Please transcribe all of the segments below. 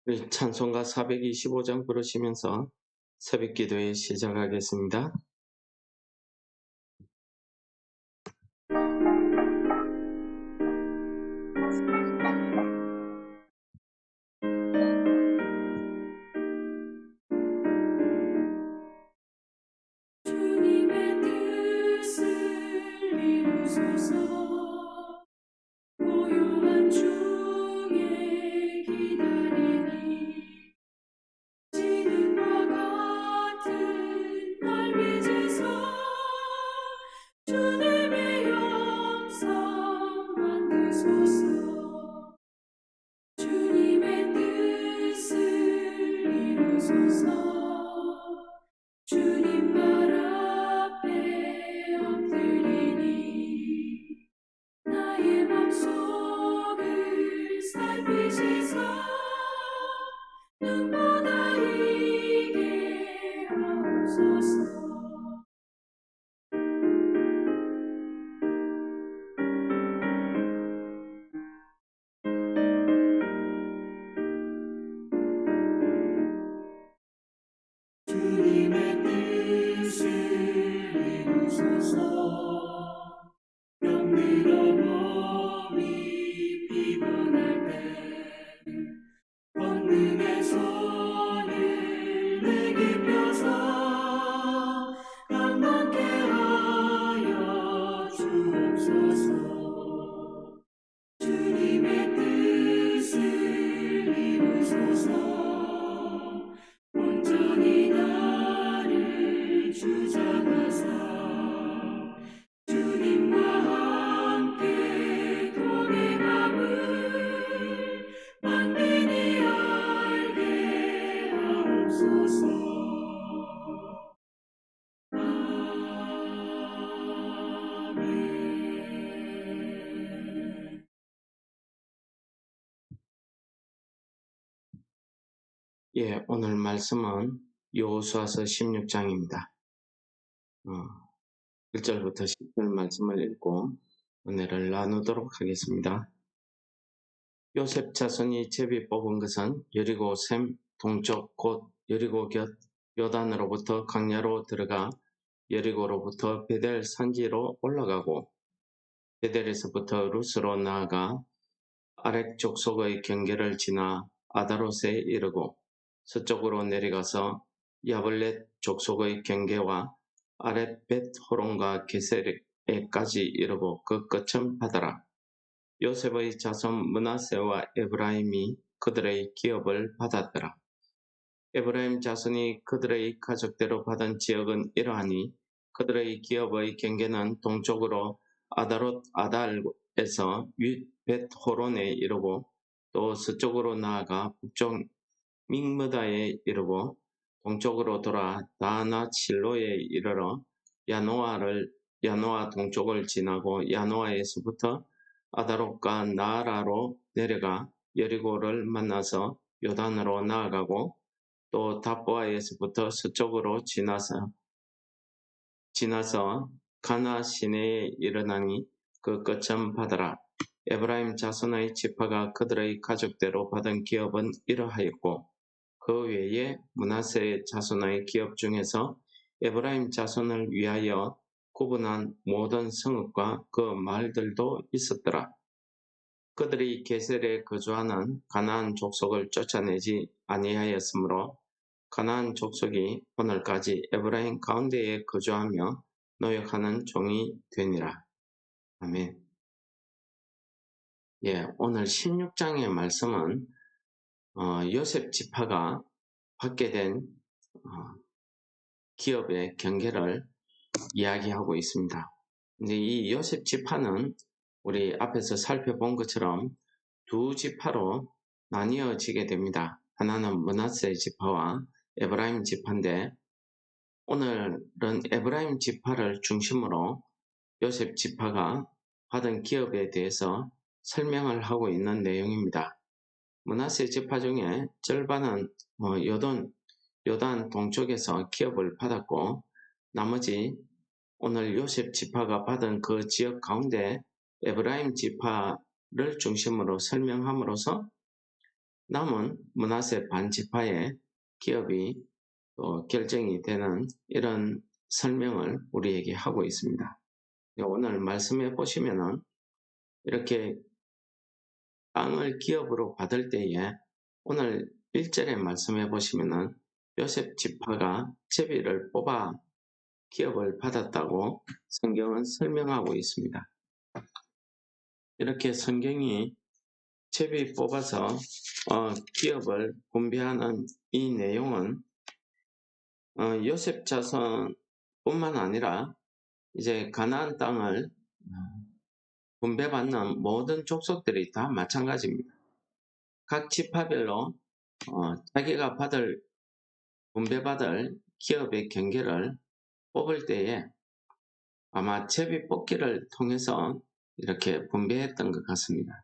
우리 찬송가 425장 부르시면서 새벽 기도에 시작하겠습니다. 주님의 뜻을 이루소서. 고요한 중에 기다리니 지능과 같은 날 빚으소. 주님의 영성 만드소서. 주님의 뜻을 이루소서. 주님 발 앞에 엎드리니 나의 맘속을 살피시사 눈보다 이게 하옵소서. 주님의 뜻을 이루소서. 병들어 몸이 피곤할 때 권능의 손을 내게 펴서 강건케 하여 주옵소서. 주님의 뜻을 이루소서. 온전히 나를 주장하사 주님과 함께 동행함을 만민이 알게 하옵소서. 아멘. 오늘 말씀은 여호수아서 16장입니다. 1절부터 10절 말씀을 읽고 은혜를 나누도록 하겠습니다. 요셉 자손이 제비 뽑은 것은 여리고 샘 동쪽 곧 여리고 곁 요단으로부터 강야로 들어가 여리고로부터 베델 산지로 올라가고 베델에서부터 루스로 나아가 아렉 족속의 경계를 지나 아다롯에 이르고 서쪽으로 내려가서 야블렛 족속의 경계와 아랫 벳 호론과 게세레까지 이르고 그 끝은 바다라. 요셉의 자손 므낫세와 에브라임이 그들의 기업을 받았더라. 에브라임 자손이 그들의 가족대로 받은 지역은 이러하니 그들의 기업의 경계는 동쪽으로 아다롯 아달에서 벳 호론에 이르고 또 서쪽으로 나아가 북쪽 믹므다에 이르고 동쪽으로 돌아 다하나 실로에 이르러 야노아 동쪽을 지나고 야노아에서부터 아다롯과 나아라로 내려가 여리고를 만나서 요단으로 나아가고 또 답보아에서부터 서쪽으로 지나서 가나 시내에 이르나니 그 끝은 바다라. 에브라임 자손의 지파가 그들의 가족대로 받은 기업은 이러하였고 그 외에 므낫세 자손의 기업 중에서 에브라임 자손을 위하여 구분한 모든 성읍과 그 마을들도 있었더라. 그들이 게셀에 거주하는 가나안 족속을 쫓아내지 아니하였으므로 가나안 족속이 오늘까지 에브라임 가운데에 거주하며 노역하는 종이 되니라. 아멘. 오늘 16장의 말씀은 요셉 지파가 받게 된 기업의 경계를 이야기하고 있습니다. 근데 이 요셉 지파는 우리 앞에서 살펴본 것처럼 두 지파로 나뉘어지게 됩니다. 하나는 므낫세 지파와 에브라임 지파인데 오늘은 에브라임 지파를 중심으로 요셉 지파가 받은 기업에 대해서 설명을 하고 있는 내용입니다. 므낫세 지파 중에 절반은 요단 동쪽에서 기업을 받았고 나머지 오늘 요셉 지파가 받은 그 지역 가운데 에브라임 지파를 중심으로 설명함으로써 남은 므낫세 반지파의 기업이 결정이 되는 이런 설명을 우리에게 하고 있습니다. 오늘 말씀해 보시면은 이렇게 땅을 기업으로 받을 때에 오늘 1절에 말씀해 보시면은 요셉 지파가 제비를 뽑아 기업을 받았다고 성경은 설명하고 있습니다. 이렇게 성경이 제비 뽑아서 기업을 분배하는 이 내용은 요셉 자손뿐만 아니라 이제 가나안 땅을 분배받는 모든 족속들이 다 마찬가지입니다. 각 지파별로 자기가 분배받을 기업의 경계를 뽑을 때에 아마 제비 뽑기를 통해서 이렇게 분배했던 것 같습니다.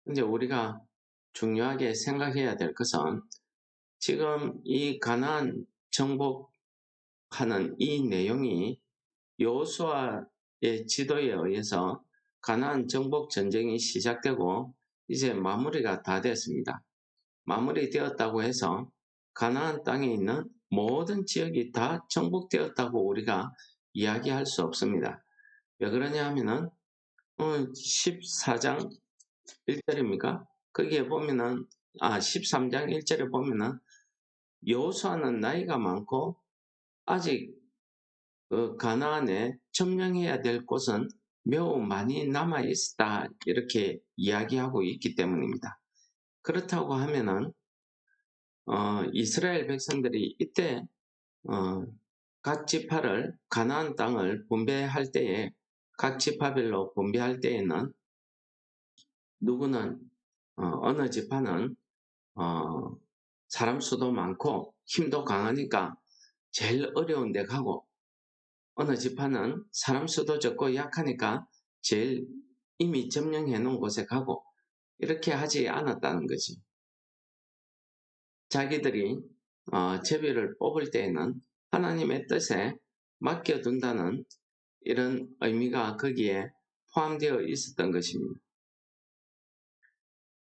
근데 우리가 중요하게 생각해야 될 것은 지금 이 가나안 정복하는 이 내용이 여호수아의 지도에 의해서 가나안 정복 전쟁이 시작되고 이제 마무리가 다 됐습니다. 마무리되었다고 해서 가나안 땅에 있는 모든 지역이 다 정복되었다고 우리가 이야기할 수 없습니다. 왜 그러냐 하면은 14장 1절입니까? 거기에 보면은 13장 1절에 보면은 여호수아는 나이가 많고 아직 그 가나안에 점령해야 될 곳은 매우 많이 남아 있다 이렇게 이야기하고 있기 때문입니다. 그렇다고 하면은 이스라엘 백성들이 이때 각 지파를 가나안 땅을 분배할 때에 각 지파별로 분배할 때에는 누구는 어느 지파는 사람 수도 많고 힘도 강하니까 제일 어려운 데 가고 어느 지파는 사람 수도 적고 약하니까 제일 이미 점령해 놓은 곳에 가고 이렇게 하지 않았다는 거지. 자기들이 제비를 뽑을 때에는 하나님의 뜻에 맡겨둔다는 이런 의미가 거기에 포함되어 있었던 것입니다.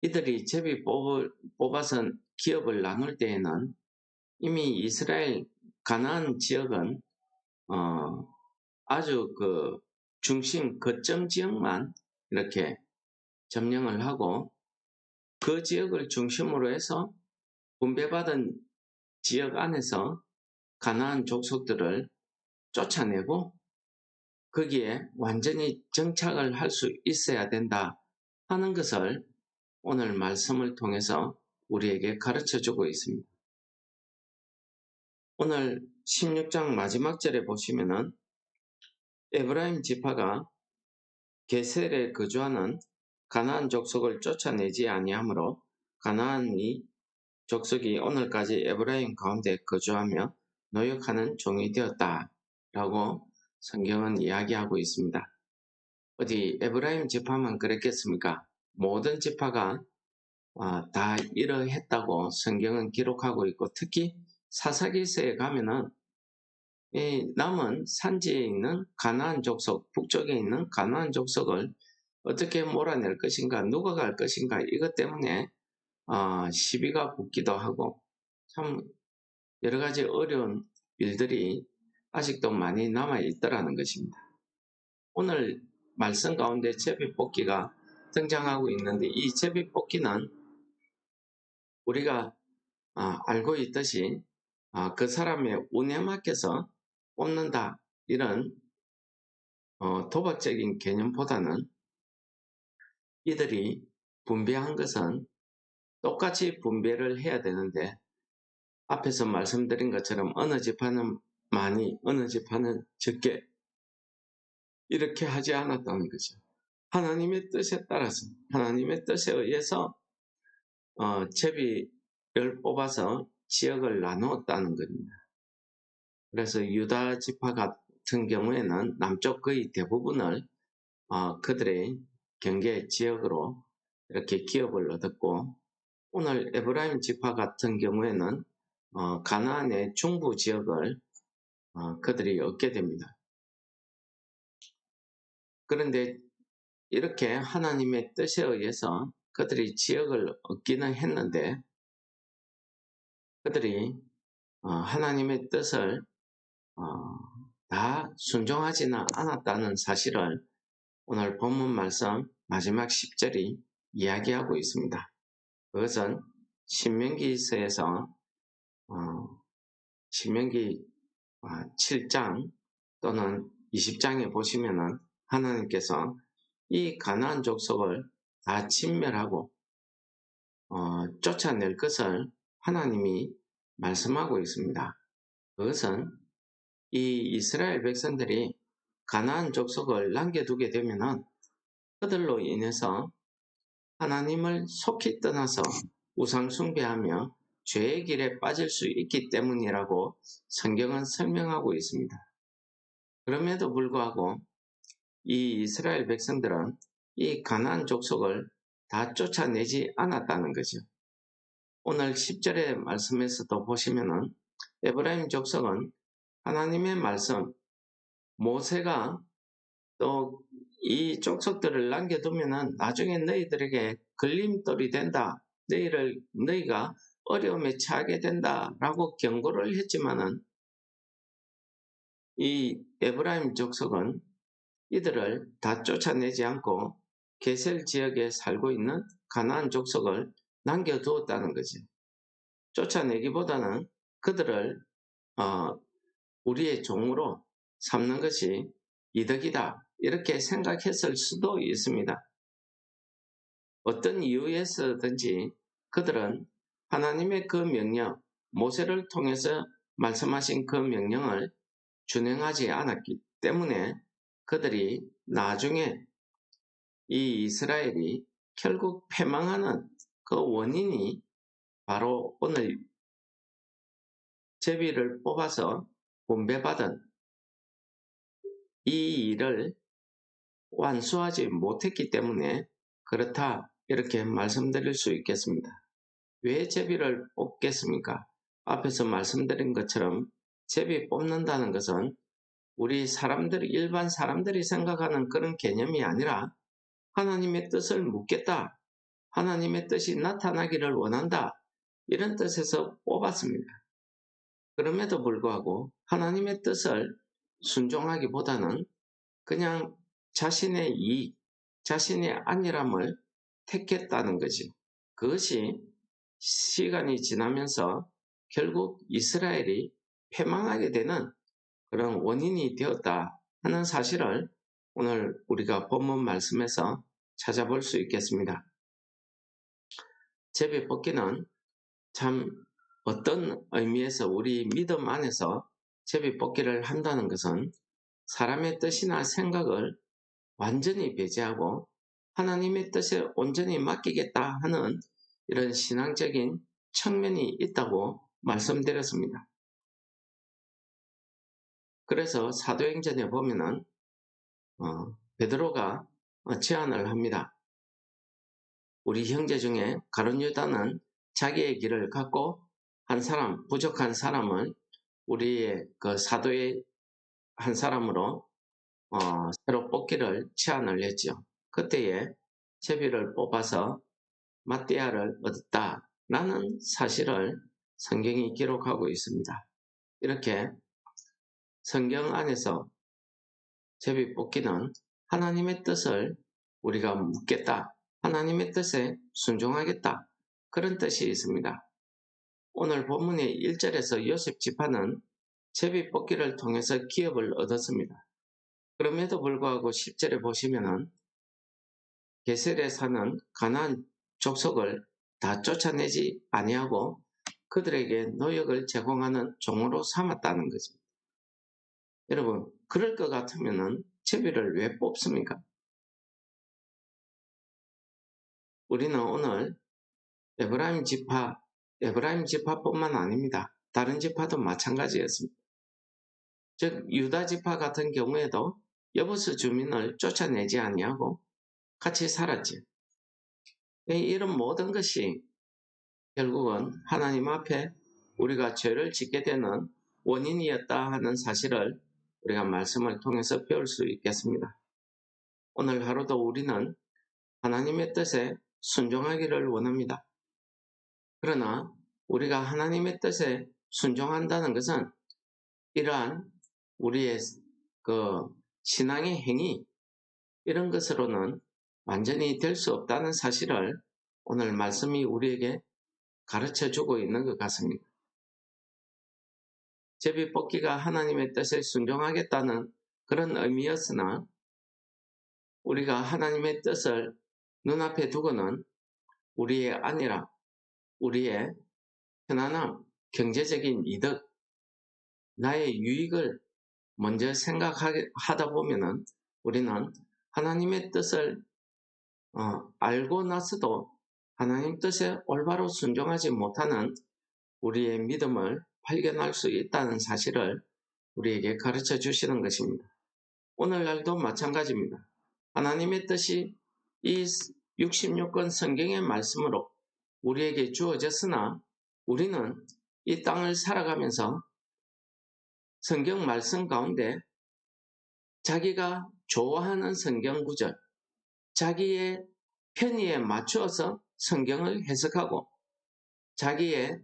이들이 제비 뽑아서 기업을 나눌 때에는 이미 이스라엘 가나안 지역은 아주 그 중심 거점 지역만 이렇게 점령을 하고 그 지역을 중심으로 해서 분배받은 지역 안에서 가나안 족속들을 쫓아내고 거기에 완전히 정착을 할 수 있어야 된다 하는 것을 오늘 말씀을 통해서 우리에게 가르쳐 주고 있습니다. 오늘 16장 마지막 절에 보시면은 에브라임 지파가 게셀에 거주하는 가나안 족속을 쫓아내지 아니하므로 가나안이 족속이 오늘까지 에브라임 가운데 거주하며 노역하는 종이 되었다 라고 성경은 이야기하고 있습니다. 어디 에브라임 지파만 그랬겠습니까? 모든 지파가 다 이러했다고 성경은 기록하고 있고 특히 사사기서에 가면은 이 남은 산지에 있는 가나안 족속, 북쪽에 있는 가나안 족속을 어떻게 몰아낼 것인가, 누가 갈 것인가 이것 때문에 시비가 붙기도 하고 참 여러 가지 어려운 일들이 아직도 많이 남아 있더라는 것입니다. 오늘 말씀 가운데 제비뽑기가 등장하고 있는데 이 제비뽑기는 우리가 알고 있듯이 그 사람의 운에 맡겨서 뽑는다 이런 도박적인 개념보다는 이들이 분배한 것은 똑같이 분배를 해야 되는데 앞에서 말씀드린 것처럼 어느 지파는 많이 어느 지파는 적게 이렇게 하지 않았다는 거죠. 하나님의 뜻에 따라서 하나님의 뜻에 의해서 제비를 뽑아서 지역을 나누었다는 겁니다. 그래서 유다 지파 같은 경우에는 남쪽 거의 대부분을 그들의 경계 지역으로 이렇게 기업을 얻었고 오늘 에브라임 지파 같은 경우에는 가나안의 중부 지역을 그들이 얻게 됩니다. 그런데 이렇게 하나님의 뜻에 의해서 그들이 지역을 얻기는 했는데 그들이 하나님의 뜻을 다 순종하지는 않았다는 사실을 오늘 본문 말씀 마지막 10절이 이야기하고 있습니다. 그것은 신명기서에서 신명기 7장 또는 20장에 보시면은 하나님께서 이 가나안 족속을 다 진멸하고 쫓아낼 것을 하나님이 말씀하고 있습니다. 그것은 이 이스라엘 백성들이 가나안 족속을 남겨두게 되면은 그들로 인해서 하나님을 속히 떠나서 우상 숭배하며 죄의 길에 빠질 수 있기 때문이라고 성경은 설명하고 있습니다. 그럼에도 불구하고 이 이스라엘 백성들은 이 가나안 족속을 다 쫓아내지 않았다는 거죠. 오늘 10절의 말씀에서도 보시면은 에브라임 족속은 하나님의 말씀, 모세가 또 이 족속들을 남겨두면은 나중에 너희들에게 걸림돌이 된다. 너희가 어려움에 처하게 된다라고 경고를 했지만은 이 에브라임 족속은 이들을 다 쫓아내지 않고 게셀 지역에 살고 있는 가나안 족속을 남겨두었다는 거죠. 쫓아내기보다는 그들을 우리의 종으로 삼는 것이 이득이다. 이렇게 생각했을 수도 있습니다. 어떤 이유에서든지 그들은 하나님의 그 명령, 모세를 통해서 말씀하신 그 명령을 준행하지 않았기 때문에 그들이 나중에 이 이스라엘이 결국 패망하는 그 원인이 바로 오늘 제비를 뽑아서 분배받은 이 일을 완수하지 못했기 때문에 그렇다 이렇게 말씀드릴 수 있겠습니다. 왜 제비를 뽑겠습니까? 앞에서 말씀드린 것처럼 제비 뽑는다는 것은 우리 일반 사람들이 생각하는 그런 개념이 아니라 하나님의 뜻을 묻겠다. 하나님의 뜻이 나타나기를 원한다. 이런 뜻에서 뽑았습니다. 그럼에도 불구하고 하나님의 뜻을 순종하기보다는 그냥 자신의 이익, 자신의 안일함을 택했다는 거지. 그것이 시간이 지나면서 결국 이스라엘이 패망하게 되는 그런 원인이 되었다 하는 사실을 오늘 우리가 본문 말씀에서 찾아볼 수 있겠습니다. 제비 뽑기는 참 어떤 의미에서 우리 믿음 안에서 제비 뽑기를 한다는 것은 사람의 뜻이나 생각을 완전히 배제하고 하나님의 뜻에 온전히 맡기겠다 하는 이런 신앙적인 측면이 있다고 말씀드렸습니다. 그래서 사도행전에 보면은 베드로가 제안을 합니다. 우리 형제 중에 가룟 유다는 자기의 길을 갖고 한 사람, 부족한 사람을 우리의 그 사도의 한 사람으로 새로 뽑기를 제안을 했죠. 그때에 제비를 뽑아서 마띠아를 얻었다라는 사실을 성경이 기록하고 있습니다. 이렇게 성경 안에서 제비 뽑기는 하나님의 뜻을 우리가 묻겠다. 하나님의 뜻에 순종하겠다. 그런 뜻이 있습니다. 오늘 본문의 1절에서 요셉 지파는 제비 뽑기를 통해서 기업을 얻었습니다. 그럼에도 불구하고 10절에 보시면은 게셀에 사는 가나안 족속을 다 쫓아내지 아니하고 그들에게 노역을 제공하는 종으로 삼았다는 것입니다. 여러분, 그럴 것 같으면은 제비를 왜 뽑습니까? 우리는 오늘 에브라임 지파뿐만 아닙니다. 다른 지파도 마찬가지였습니다. 즉 유다 지파 같은 경우에도 여부스 주민을 쫓아내지 아니하고 같이 살았지. 이런 모든 것이 결국은 하나님 앞에 우리가 죄를 짓게 되는 원인이었다 하는 사실을 우리가 말씀을 통해서 배울 수 있겠습니다. 오늘 하루도 우리는 하나님의 뜻에 순종하기를 원합니다. 그러나 우리가 하나님의 뜻에 순종한다는 것은 이러한 우리의 신앙의 행위, 이런 것으로는 완전히 될 수 없다는 사실을 오늘 말씀이 우리에게 가르쳐 주고 있는 것 같습니다. 제비 뽑기가 하나님의 뜻에 순종하겠다는 그런 의미였으나 우리가 하나님의 뜻을 눈앞에 두고는 우리의 안위라, 우리의 편안함, 경제적인 이득, 나의 유익을 먼저 생각하다 보면은 우리는 하나님의 뜻을 알고 나서도 하나님 뜻에 올바로 순종하지 못하는 우리의 믿음을 발견할 수 있다는 사실을 우리에게 가르쳐 주시는 것입니다. 오늘날도 마찬가지입니다. 하나님의 뜻이 이 66권 성경의 말씀으로 우리에게 주어졌으나 우리는 이 땅을 살아가면서 성경 말씀 가운데 자기가 좋아하는 성경 구절, 자기의 편의에 맞추어서 성경을 해석하고 자기의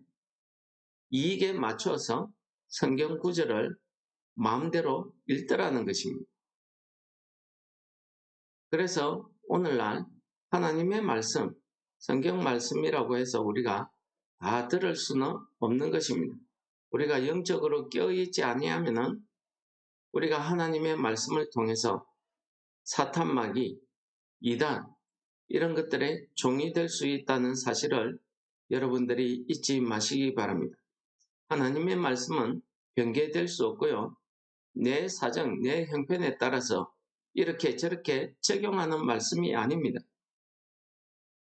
이익에 맞추어서 성경 구절을 마음대로 읽더라는 것입니다. 그래서 오늘날 하나님의 말씀, 성경 말씀이라고 해서 우리가 다 들을 수는 없는 것입니다. 우리가 영적으로 깨어있지 아니하면은 우리가 하나님의 말씀을 통해서 사탄 마귀, 이단 이런 것들의 종이 될 수 있다는 사실을 여러분들이 잊지 마시기 바랍니다. 하나님의 말씀은 변개될 수 없고요. 내 사정, 내 형편에 따라서 이렇게 저렇게 적용하는 말씀이 아닙니다.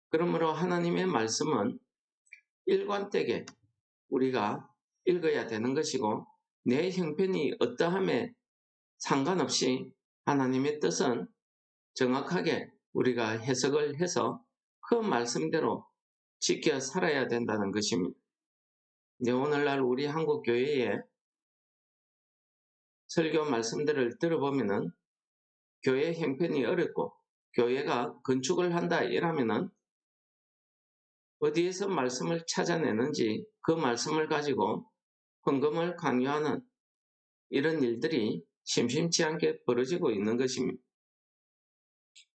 그러므로 하나님의 말씀은 일관되게 우리가 읽어야 되는 것이고 내 형편이 어떠함에 상관없이 하나님의 뜻은 정확하게 우리가 해석을 해서 그 말씀대로 지켜 살아야 된다는 것입니다. 이제 오늘날 우리 한국 교회의 설교 말씀들을 들어보면은 교회 형편이 어렵고 교회가 건축을 한다 이러면은 어디에서 말씀을 찾아내는지 그 말씀을 가지고 헌금을 강요하는 이런 일들이 심심치 않게 벌어지고 있는 것입니다.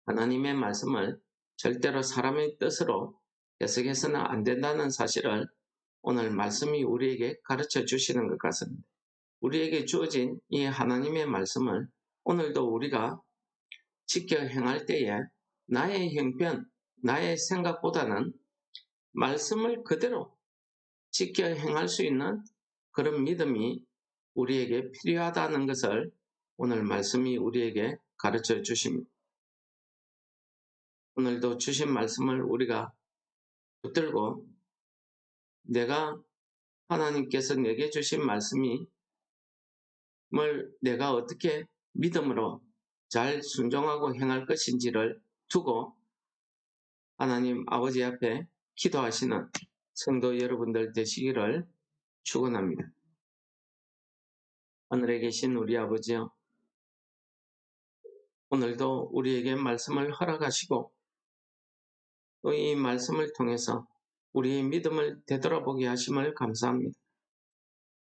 하나님의 말씀을 절대로 사람의 뜻으로 해석해서는 안 된다는 사실을 오늘 말씀이 우리에게 가르쳐 주시는 것 같습니다. 우리에게 주어진 이 하나님의 말씀을 오늘도 우리가 지켜 행할 때에 나의 형편, 나의 생각보다는 말씀을 그대로 지켜 행할 수 있는 그런 믿음이 우리에게 필요하다는 것을 오늘 말씀이 우리에게 가르쳐 주십니다. 오늘도 주신 말씀을 우리가 붙들고 내가 하나님께서 내게 주신 말씀을 내가 어떻게 믿음으로 잘 순종하고 행할 것인지를 두고 하나님 아버지 앞에 기도하시는 성도 여러분들 되시기를 축원합니다. 하늘에 계신 우리 아버지여, 오늘도 우리에게 말씀을 허락하시고 또 이 말씀을 통해서 우리의 믿음을 되돌아보게 하심을 감사합니다.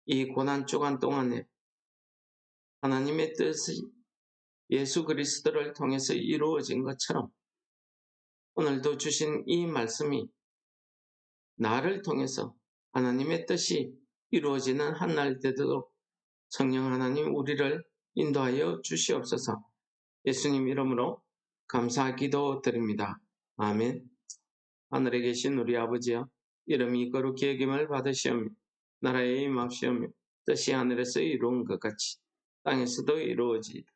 이 고난 주간 동안에 하나님의 뜻이 예수 그리스도를 통해서 이루어진 것처럼 오늘도 주신 이 말씀이 나를 통해서 하나님의 뜻이 이루어지는 한날 되도록 성령 하나님 우리를 인도하여 주시옵소서. 예수님 이름으로 감사 기도 드립니다. 아멘. 하늘에 계신 우리 아버지여, 이름이 거룩히 여김을 받으시오며 나라의 임합시오며 뜻이 하늘에서 이루은 것 같이 땅에서도 이루어지이다.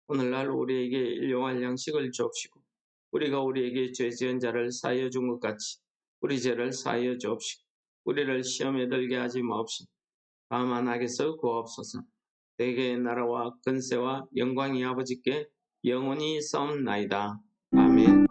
오늘날 우리에게 일용할 양식을 주옵시고 우리가 우리에게 죄 지은 자를 사하여 준 것 같이 우리 죄를 사하여 주옵시고 우리를 시험에 들게 하지 마옵시고 다만 악에서 구하옵소서. 대개의 나라와 근세와 영광이 아버지께 영원히 있사옵나이다. 아멘.